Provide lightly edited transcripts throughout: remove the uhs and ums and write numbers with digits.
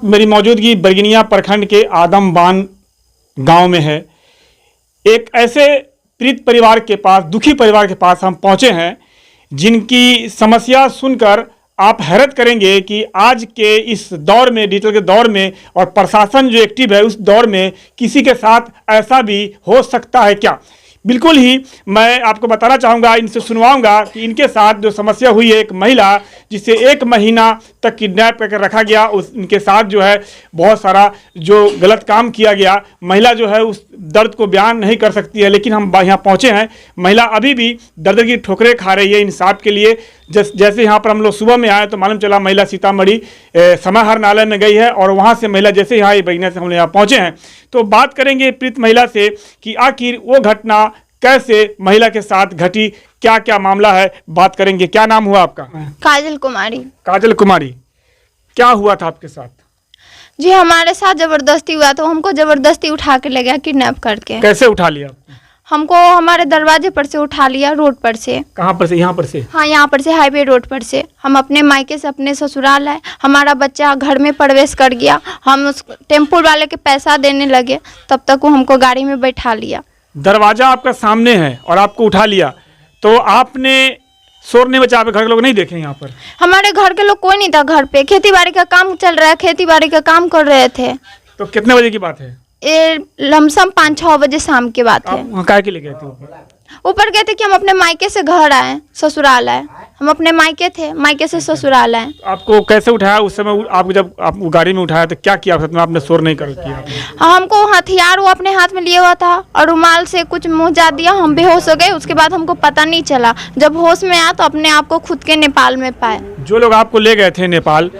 मेरी मौजूदगी बरगिनिया प्रखंड के आदमबान गांव में है। एक ऐसे पीड़ित परिवार के पास, दुखी परिवार के पास हम पहुंचे हैं जिनकी समस्या सुनकर आप हैरत करेंगे कि आज के इस दौर में, डिजिटल के दौर में, और प्रशासन जो एक्टिव है उस दौर में किसी के साथ ऐसा भी हो सकता है क्या। बिल्कुल ही मैं आपको बताना चाहूँगा, इनसे सुनवाऊंगा कि इनके साथ जो समस्या हुई है, एक महिला जिसे 1 महीना तक किडनैप करके रखा गया, उनके साथ जो है बहुत सारा जो गलत काम किया गया। महिला जो है उस दर्द को बयान नहीं कर सकती है, लेकिन हम यहाँ पहुँचे हैं। महिला अभी भी दर्द की ठोकरें खा रही है इंसाफ के लिए। जैसे यहाँ पर हम लोग सुबह में आए तो मालूम चला महिला सीतामढ़ी समाहरणालय में गई है, और वहाँ से महिला जैसे यहाँ बरगिनिया से हम लोग यहाँ पहुँचे हैं तो बात करेंगे पीड़ित महिला से कि आखिर वो घटना कैसे महिला के साथ घटी, क्या क्या मामला है, बात करेंगे। क्या नाम हुआ आपका? काजल कुमारी। काजल कुमारी, क्या हुआ था आपके साथ? जी हमारे साथ जबरदस्ती हुआ, तो हमको जबरदस्ती उठा के ले गया किडनैप करके। कैसे उठा लिया? हमको हमारे दरवाजे पर से उठा लिया, रोड पर से। कहाँ पर से? यहाँ पर से? हाँ, यहाँ पर से, हाईवे रोड पर से। हम अपने मायके से अपने ससुराल आए, हमारा बच्चा घर में प्रवेश कर गया। हम उस टेम्पो वाले के पैसा देने लगे, तब तक वो हमको गाड़ी में बैठा लिया। दरवाजा आपका सामने है और आपको उठा लिया, तो आपने शोर नहीं बचा? घर के लोग नहीं देखे यहाँ पर? हमारे घर के लोग कोई नहीं था घर पे, खेती बाड़ी का काम चल रहा है, खेती बाड़ी का काम कर रहे थे। तो कितने बजे की बात है? ये लमसम 5-6 बजे शाम की बात है। वहाँ काहे के लिए गए थे ऊपर गए थे कि हम अपने मायके से घर आए, ससुराल आए। हम अपने मायके थे, मायके से ससुराल आए। आपको कैसे उठाया उस समय? आपको जब आप गाड़ी में उठाया तो क्या किया? आपने शोर नहीं कर किया? हमको हथियार वो अपने हाथ में लिए हुआ था और रुमाल से कुछ मुंह जा दिया, हम बेहोश हो गए। उसके बाद हमको पता नहीं चला, जब होश में आया तो अपने आप को खुद के नेपाल में पाए। जो लोग आपको ले गए थे नेपाल,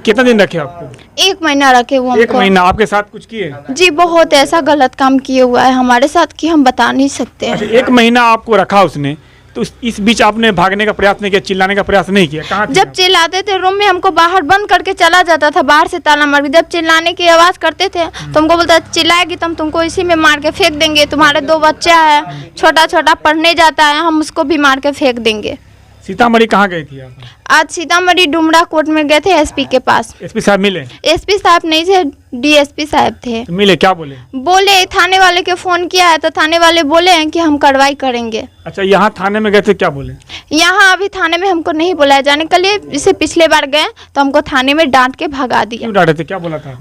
कितना दिन रखे आपको? 1 महीना रखे वो हमको। 1 महीना आपके साथ कुछ किए? जी बहुत ऐसा गलत काम किए हुआ है हमारे साथ कि हम बता नहीं सकते। अच्छा, 1 महीना आपको रखा उसने, तो इस बीच आपने भागने का प्रयास नहीं किया, चिल्लाने का प्रयास नहीं किया? कहाँ जब चिल्लाते थे रूम में, हमको बाहर बंद करके चला जाता था, बाहर से ताला मार के। जब चिल्लाने की आवाज़ करते थे तो हमको बोलता, चिल्लाएगी तो हम तुमको इसी में मार के फेंक देंगे। तुम्हारे 2 बच्चा है, छोटा छोटा पढ़ने जाता है, हम उसको भी मार के फेंक देंगे। सीतामढ़ी कहाँ गई थी आप? आज सीतामढ़ी डुमरा कोर्ट में गए थे, एसपी के पास। एसपी साहब मिले? एसपी साहब नहीं थे, डीएसपी साहब थे। तो मिले, क्या बोले? बोले थाने वाले के फोन किया है तो थाने वाले बोले हैं कि हम कार्रवाई करेंगे। अच्छा, यहाँ थाने में गए थे, क्या बोले? यहाँ अभी थाने में हमको नहीं बुलाया जाने के लिए। इससे पिछले बार गए तो हमको थाने में डांट के भगा दिया। क्यों डांटे थे? क्या बोला था?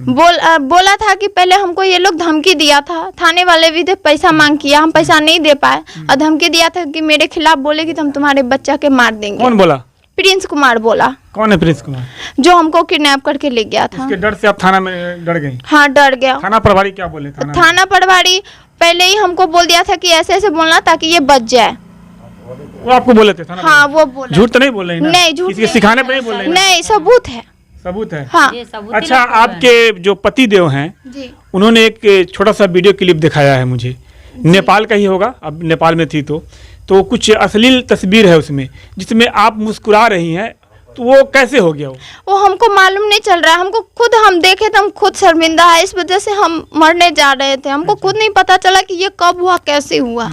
बोला था कि पहले हमको ये लोग धमकी दिया था, थाने वाले भी थे, पैसा मांग किया, हम पैसा नहीं दे पाए, और धमकी दिया था कि मेरे खिलाफ बोलेगी तो हम तुम्हारे बच्चा के मार देंगे। कौन बोला? प्रिंस कुमार बोला। कौन है प्रिंस कुमार? जो हमको किडनैप करके ले गया था। इसके डर से आप थाना में डर गई? हाँ, डर गया। थाना प्रभारी क्या बोले? थाना प्रभारी पहले ही हमको बोल दिया था कि ऐसे ऐसे बोलना ताकि ये बच जाए। वो आपको बोले थे? थाना हाँ, वो बोला। झूठ तो नहीं बोल रही ना? नहीं, झूठ किसी के सिखाने पे नहीं बोल रही? नहीं, सबूत है। सबूत है? हाँ। अच्छा, आपके जो पति देव हैं जी, उन्होंने एक छोटा सा वीडियो क्लिप दिखाया है मुझे, नेपाल का ही होगा, अब नेपाल में थी तो कुछ अश्लील तस्वीर है उसमें जिसमें आप मुस्कुरा रही हैं, तो वो कैसे हो गया? वो हमको मालूम नहीं चल रहा है। हमको खुद, हम देखे तो हम खुद शर्मिंदा है, इस वजह से हम मरने जा रहे थे। हमको खुद नहीं पता चला कि ये कब हुआ, कैसे हुआ।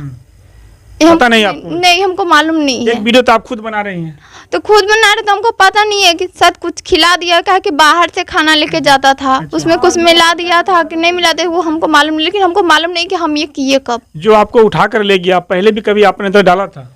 पता नहीं आपको? नहीं, हमको मालूम नहीं है। एक वीडियो तो आप खुद बना रही हैं। तो खुद बना रहे तो हमको पता नहीं है कि शायद कुछ खिला दिया, कहा कि बाहर से खाना लेके जाता था। अच्छा। उसमें कुछ मिला दिया था कि नहीं मिला था, वो हमको मालूम नहीं। लेकिन हमको मालूम नहीं कि हम ये किए कब। जो आपको उठा कर ले गया, पहले भी कभी आपने नजर डाला था?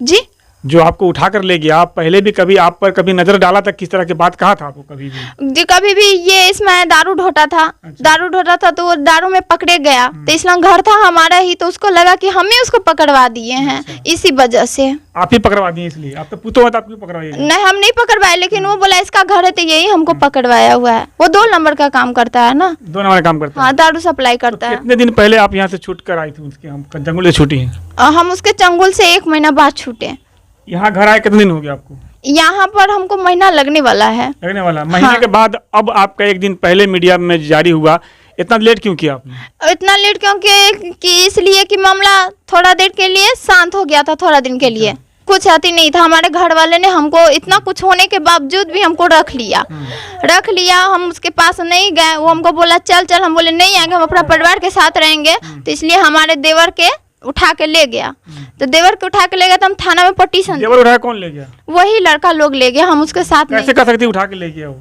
जी, जो आपको उठा कर ले गया, पहले भी कभी आप पर कभी नजर डाला था? किस तरह की बात कहा था आपको कभी भी? जी कभी भी। ये इसमें दारू ढोता था। अच्छा। दारू ढोता था तो वो दारू में पकड़े गया, तो इसलिए घर था हमारा ही, तो उसको लगा कि हमें उसको पकड़वा दिए हैं। अच्छा। इसी वजह से आप ही पकड़वा दिए? इसलिए आप तो पुतो हुआ था, आप क्यों पकड़वाइए? नहीं, हम नहीं पकड़वाए, लेकिन वो बोला इसका घर है तो यही हमको पकड़वाया हुआ है। वो 2 नंबर का काम करता है ना। 2 नंबर काम करता है? हाँ, दारू सप्लाई करता है। कितने दिन पहले आप यहाँ से छूट कर आई थी? उसके हम जंगल से छूटी हैं? हम उसके चंगुल से 1 महीना बाद छूटे। यहाँ घर आए कितने दिन हो गया आपको? यहाँ पर हमको महीना लगने वाला है। लगने वाला महीने हाँ। के बाद अब आपका 1 दिन पहले मीडिया में जारी हुआ, इतना लेट क्यों किया आपने? इतना लेट क्योंकि इसलिए कि मामला थोड़ा देर के लिए शांत हो गया था, थोड़ा दिन के लिए। कुछ आती नहीं था। हमारे घर वाले ने हमको, इतना कुछ होने के बावजूद भी हमको रख लिया। हम उसके पास नहीं गए। वो हमको बोला चल चल, हम बोले नहीं आएंगे, हम अपना परिवार के साथ रहेंगे। तो इसलिए हमारे देवर के उठा के ले गया। तो देवर को उठा के ले गया तो हम थाना में पटिशन देवर उठाया कौन ले गया? वही लड़का लोग ले गया, हम उसके साथ नहीं। कैसे कर सकती उठा के ले गया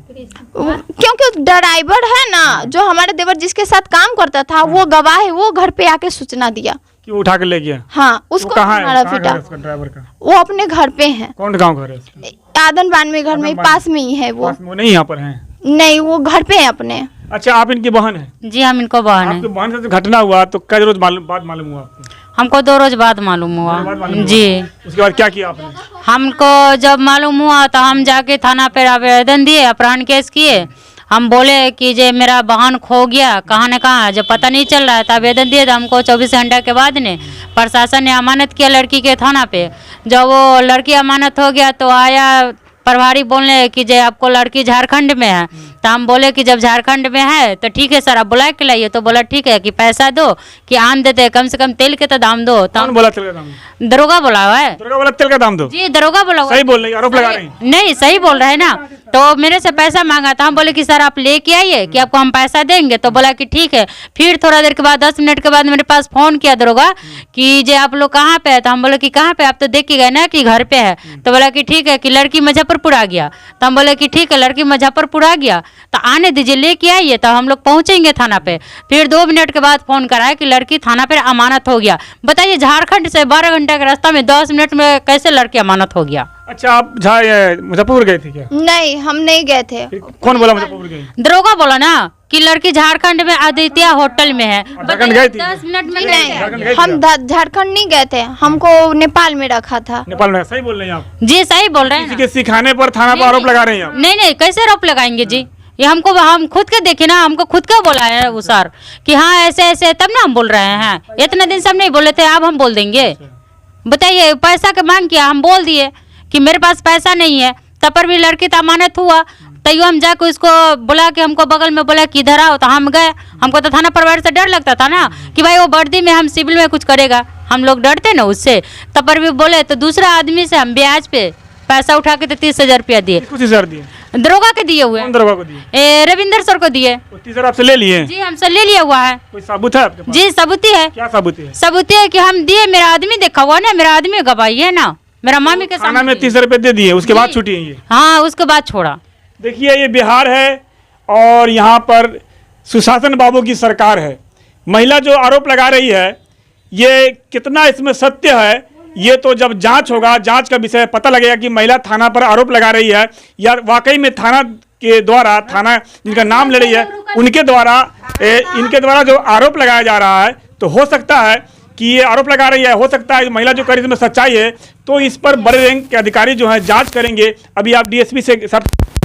क्योंकि ड्राइवर है ना, जो हमारे देवर जिसके साथ काम करता था वो गवाह है, वो घर पे आके सूचना दिया कि वो उठा के ले गया। हाँ, उसको कहाँ है? मारा कहाँ पीटा। घर है उसका ड्राइवर का? वो अपने घर पे है। कौन गांव घर है उसका? आदन में घर में पास में ही है वो। पास में वो नहीं यहाँ पर है? नहीं, वो घर पे है अपने। अच्छा, आप इनकी बहन है? जी हम इनको बहन आपकी है। बहन से जो घटना हुआ तो कई रोज बाद मालूम हुआ आपको? हमको 2 रोज बाद मालूम हुआ। बाद मालूम हुआ। जी, उसके बाद क्या किया आपने? हमको जब मालूम हुआ तो हम जाके थाना पे आवेदन दिए, अपहरण केस किए। हम बोले कि जे मेरा बहन खो गया, कहाँ न कहाँ, जब पता नहीं चल रहा है तो आवेदन दिए। तो हमको 24 घंटे के बाद ने प्रशासन ने अमानत किया लड़की के थाना पे। जब वो लड़की अमानत हो गया तो आया प्रभारी बोलने कि जे आपको लड़की झारखंड में है। तो हम बोले कि जब झारखंड में है तो ठीक है सर, आप बुला के लाइए। तो बोला ठीक है कि पैसा दो कि आन देते, कम से कम तेल के तो दाम दो। तो कौन बोला तेल का दाम? दरोगा बोला हुआ है। दरोगा बोला तेल का दाम दो? जी दरोगा बोला हुआ है। सही बोल रही, आरोप लगा रही? नहीं, सही बोल रहे हैं ना। तो मेरे से पैसा मांगा था, हम बोले कि सर आप लेके आइए कि आपको हम पैसा देंगे। तो बोला कि ठीक है। फिर थोड़ा देर के बाद 10 मिनट के बाद मेरे पास फोन किया दरोगा कि जे आप लोग कहाँ पे है। तो हम बोले कि कहाँ पे, आप तो देख के गए ना कि घर पे है। तो बोला कि ठीक है कि लड़की मुजफ्फरपुर आ गया। तो हम बोले कि ठीक है, लड़की मुजफ्फरपुर आ गया तो आने दीजिए, लेके आइए तो हम लोग पहुंचेंगे थाना पे। फिर 2 मिनट के बाद फोन कराया कि लड़की थाना पे अमानत हो गया। बताइए, झारखंड से 12 घंटे का रास्ता में 10 मिनट में कैसे लड़की अमानत हो गया? अच्छा, आप मुजफ्फरपुर गए थे क्या? नहीं, हम नहीं गए थे। फिर कौन बोला मुजफ्फरपुर गए? दरोगा बोला ना कि लड़की झारखंड में आदित्य होटल में है। झारखंड गई थी? 10 मिनट में झारखंड गई नहीं, थी हम झारखंड नहीं गए थे, हमको नेपाल में रखा था। नेपाल में? सही बोल रहे हैं आप? जी सही बोल रहे हैं किसी ना। के सिखाने पर थाना पर आरोप लगा रहे हैं आप? नहीं नहीं, कैसे आरोप लगाएंगे जी? ये हमको, हम खुद के देखे ना, हमको खुद का बोला है वो सर कि हाँ ऐसे ऐसे, तब ना हम बोल रहे हैं। इतने दिन से हम नहीं बोले थे, अब हम बोल देंगे? बताइए, पैसा का मांग किया, हम बोल दिए कि मेरे पास पैसा नहीं है। तब पर भी लड़की तो अमानत हुआ। तैयो हम जाकर उसको बोला कि हमको बगल में बोला कि इधर आओ। तो हम गए। हमको तो थाना परिवार से डर लगता था ना कि भाई वो वर्दी में हम सिविल में कुछ करेगा, हम लोग डरते ना उससे। तब पर भी बोले तो दूसरा आदमी से हम ब्याज पे पैसा उठा के तो 30,000 रुपया दिए। किसको 30,000 दिए? दरोगा के दिए हुए। कौन दरोगा को दिए? रविंदर सर को दिए। 30,000 आपसे ले लिए? जी हमसे ले लिया हुआ है। कोई सबूत है आपके पास? जी सबूती है। क्या सबूत है? सबूती है कि हम दिए, मेरा आदमी देखा हुआ ना, मेरा आदमी गवाही है ना, मेरा मामी के थाना सामने में दिए। 30,000 रुपए दे दिए, उसके बाद जी। छुट्टी है ये? हाँ, उसके बाद छोड़ा। देखिए, ये बिहार है और यहाँ पर सुशासन बाबू की सरकार है। महिला जो आरोप लगा रही है, ये कितना इसमें सत्य है ये तो जब जांच होगा, जांच का विषय पता लगेगा कि महिला थाना पर आरोप लगा रही है या वाकई में थाना के द्वारा, थाना जिनका नाम ले रही है उनके द्वारा, इनके द्वारा जो आरोप लगाया जा रहा है। तो हो सकता है कि ये आरोप लगा रही है, हो सकता है महिला जो कर रही है इसमें सच्चाई है। तो इस पर बड़े रैंक के अधिकारी जो हैं जांच करेंगे। अभी आप डीएसपी से सब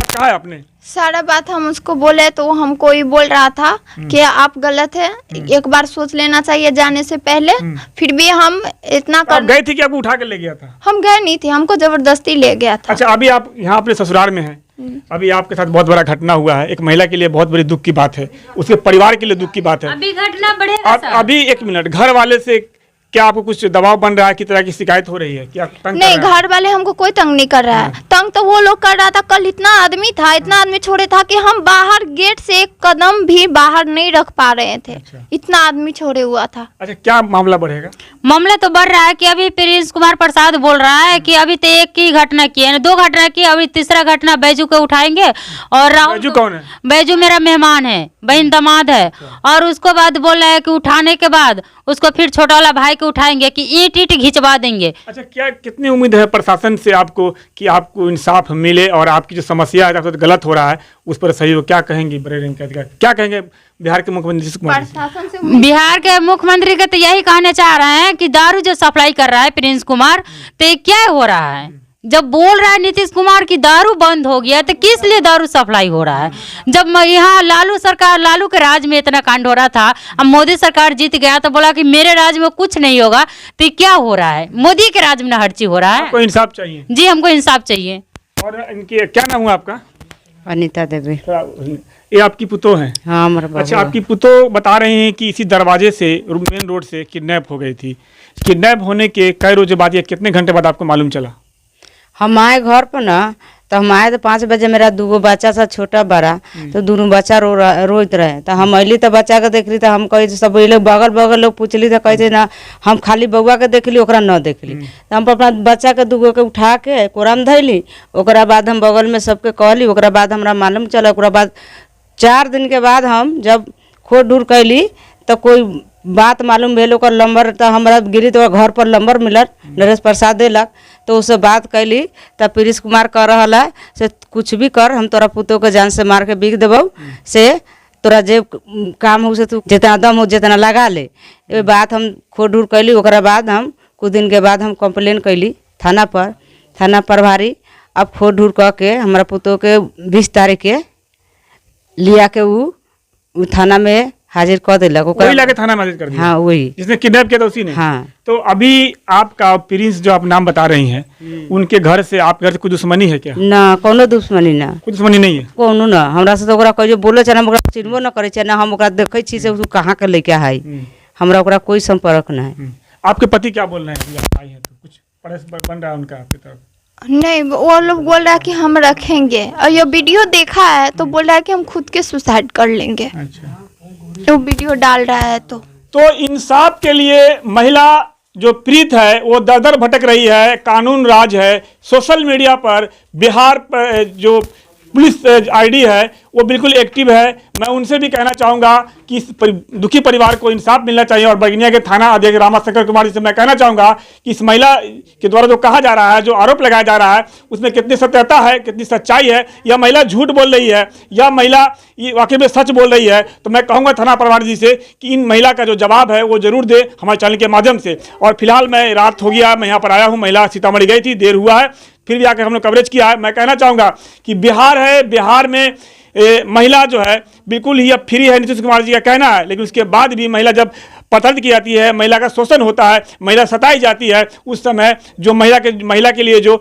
कहा है आपने? सारा बात हम उसको बोले तो वो हमको ही बोल रहा था कि आप गलत है, एक बार सोच लेना चाहिए जाने से पहले। फिर भी हम इतना आप कर गए थे कि आपको उठा के ले गया था? हम गए नहीं थे, हमको जबरदस्ती ले गया था। अच्छा, अभी आप यहाँ अपने ससुराल में हैं। अभी आपके साथ बहुत बड़ा घटना हुआ है, एक महिला के लिए बहुत बड़ी दुख की बात है, उसके परिवार के लिए दुख की बात है। अभी घटना बढ़ेगा सर। अभी 1 मिनट, घर वाले से क्या आपको कुछ दबाव बन रहा है? किस तरह की शिकायत हो रही है? क्या तंग कर नहीं, रहा है? घर वाले हमको कोई तंग नहीं कर रहा है। तंग तो वो लोग कर रहा था। कल इतना आदमी था, इतना आदमी छोड़े था कि हम बाहर गेट से एक कदम भी बाहर नहीं रख पा रहे थे। अच्छा। इतना आदमी छोड़े हुआ था। अच्छा, क्या मामला बढ़ेगा? मामला तो बढ़ रहा है कि अभी प्रिंस कुमार प्रसाद बोल रहा है कि अभी तो एक ही घटना की है, 2 घटना की, अभी तीसरा घटना बैजू को उठाएंगे। और राहुल बैजू कौन है? बैजू मेरा मेहमान है, बहन दामाद है। और उसको बाद बोल रहा है कि उठाने के बाद उसको फिर छोटा वाला भाई को उठाएंगे कि ईंट ईंट घिंचवा देंगे। अच्छा, क्या कितनी उम्मीद है प्रशासन से आपको कि आपको इंसाफ मिले और आपकी जो समस्या है, आपके साथ गलत हो रहा है, उस पर सही हो? क्या कहेंगे बड़े रैंक के अधिकारी, क्या कहेंगे बिहार के मुख्यमंत्री नीतीश कुमार जी? प्रशासन से बिहार के मुख्यमंत्री का तो यही कहना चाह रहे हैं कि दारू जो सप्लाई कर रहा है प्रिंस कुमार, तो ये क्या हो रहा है? जब बोल रहा है नीतीश कुमार की दारू बंद हो गया, तो किस लिए दारू सप्लाई हो रहा है? जब यहाँ लालू सरकार, लालू के राज में इतना कांड हो रहा था, अब मोदी सरकार जीत गया तो बोला कि मेरे राज में कुछ नहीं होगा, तो ये क्या हो रहा है? मोदी के राज में हर चीज हो रहा है। आपको इंसाफ चाहिए? जी हमको इंसाफ चाहिए। और इनके क्या नाम हुआ आपका? अनीता देवी। ये आपकी पुतोह है? हाँ, हमारा बाबू। अच्छा, आपकी पुतोह बता रहे हैं कि इसी दरवाजे से, मेन रोड से किडनैप हो गई थी। किडनैप होने के कई रोज बाद या कितने घंटे बाद आपको मालूम चला? हम आए घर पर ना तो हम आए तो 5 बजे मेरा 2 बच्चा सा छोटा बड़ा, तो दोनों बच्चा रोइत रहे। तो हम अली तो बच्चा के देख ली, तो हम कहे सब लोग बगल बगल लोग पूछली तो कहे ना हम खाली बउआ के देखली ओकरा न देखली। तो हम अपना बच्चा के 2 के उठा के कोरा में धैली, ओकरा बाद हम बगल में सबके कहली, ओकरा बाद हमरा मालूम चला। ओकरा बाद 4 दिन के बाद हम जब खोज ढूर कैली तो कोई बात मालूम भेल, ओकर नंबर तो हमरा गिरी तो घर पर नंबर मिलल, नरेश प्रसाद देलक। तो उससे बात कैली तब प्रिंस कुमार कह रहा है से कुछ भी कर, हम तोरा पुतों के जान से मार के बिक देबो, से तोरा जे काम हो से तू जितना दम हो जितना लगा ले। ये बात हम खोज ढूर कैली। ओकरा बाद हम कुछ दिन के बाद हम कंप्लेन कैली थाना पर। थाना प्रभारी अब खोज ढूर कह के हमारा पुतों के 20 तारीख के लिया के उ थाना में हाजिर कर दिलक। वही लाके थाना में हाजिर कर दिया? हाँ वही, जिसने किडनैप किया था उसी ने? हाँ। तो अभी आपका प्रिंस जो आप नाम बता रही हैं, उनके घर से आपके घर से कोई दुश्मनी है क्या? ना कोनो दुश्मनी ना, कोई दुश्मनी नहीं है कोनो ना। हमरा से तो ओकरा कहियो बोले छै ना, हम ओकरा चिन्हबो ना करे छै ना, हम ओकरा देखे छी से कहाँ के लेके आई, हमरा ओकरा कोई संपर्क ना है। आपके पति क्या बोल रहे हैं अभी आप आई हैं तो? कुछ प्रयास बन रहा है उनका आपकी तरफ? नहीं, वो लोग बोल रहा है कि हम रखेंगे, और ये वीडियो देखा है तो बोल रहा है कि हम खुद के सुसाइड कर लेंगे। अच्छा, वो वीडियो डाल रहा है। तो इंसाफ के लिए महिला जो प्रीत है वो दर दर भटक रही है। कानून राज है, सोशल मीडिया पर बिहार पर जो पुलिस आईडी है वो बिल्कुल एक्टिव है। मैं उनसे भी कहना चाहूँगा कि इस दुखी परिवार को इंसाफ मिलना चाहिए। और बगनिया के थाना अध्यक्ष रामाशंकर कुमार जी से मैं कहना चाहूँगा कि इस महिला के द्वारा जो कहा जा रहा है, जो आरोप लगाया जा रहा है, उसमें कितनी सत्यता है, कितनी सच्चाई है, यह महिला झूठ बोल रही है या महिला ये वाकई में सच बोल रही है। तो मैं कहूँगा थाना प्रभारी जी से कि इन महिला का जो जवाब है वो जरूर दे हमारे चैनल के माध्यम से। और फिलहाल मैं रात हो गया, मैं यहाँ पर आया हूँ, महिला सीतामढ़ी गई थी, देर हुआ है, फिर भी आकर हमने कवरेज किया है। मैं कहना चाहूँगा कि बिहार है, बिहार में महिला जो है बिल्कुल ही अब फ्री है, नीतीश कुमार जी का कहना है। लेकिन उसके बाद भी महिला जब प्रताड़ित की जाती है, महिला का शोषण होता है, महिला सताई जाती है, उस समय जो महिला के लिए जो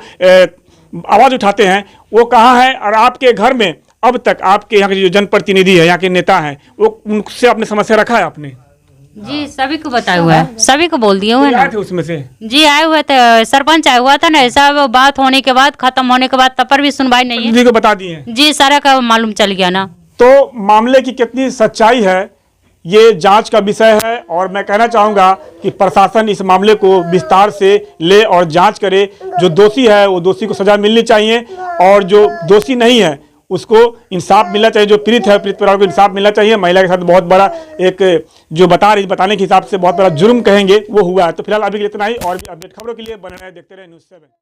आवाज़ उठाते हैं वो कहाँ है? और आपके घर में अब तक आपके यहाँ के जो जनप्रतिनिधि है, यहाँ के नेता हैं, वो उनसे आपने समस्या रखा है आपने? जी सभी को बताया हुआ है, सभी को बोल दिए हुए ना। थे उसमें से? जी आए हुए थे, सरपंच आया हुआ था ना, ऐसा बात होने के बाद, खत्म होने के बाद, तब पर भी सुनवाई नहीं है। को बता दिए? जी, सारा का मालूम चल गया ना। तो मामले की कितनी सच्चाई है ये जांच का विषय है। और मैं कहना चाहूँगा कि प्रशासन इस मामले को विस्तार से ले और जांच करे। जो दोषी है वो दोषी को सजा मिलनी चाहिए, और जो दोषी नहीं है उसको इंसाफ मिलना चाहिए। जो पीड़ित है, पीड़ित परिवार को इंसाफ मिलना चाहिए। महिला के साथ बहुत बड़ा एक जो बताने के हिसाब से बहुत बड़ा जुर्म कहेंगे वो हुआ है। तो फिलहाल अभी के लिए इतना ही, और भी अपडेट खबरों के लिए बने रहे, देखते रहे न्यूज़ 7।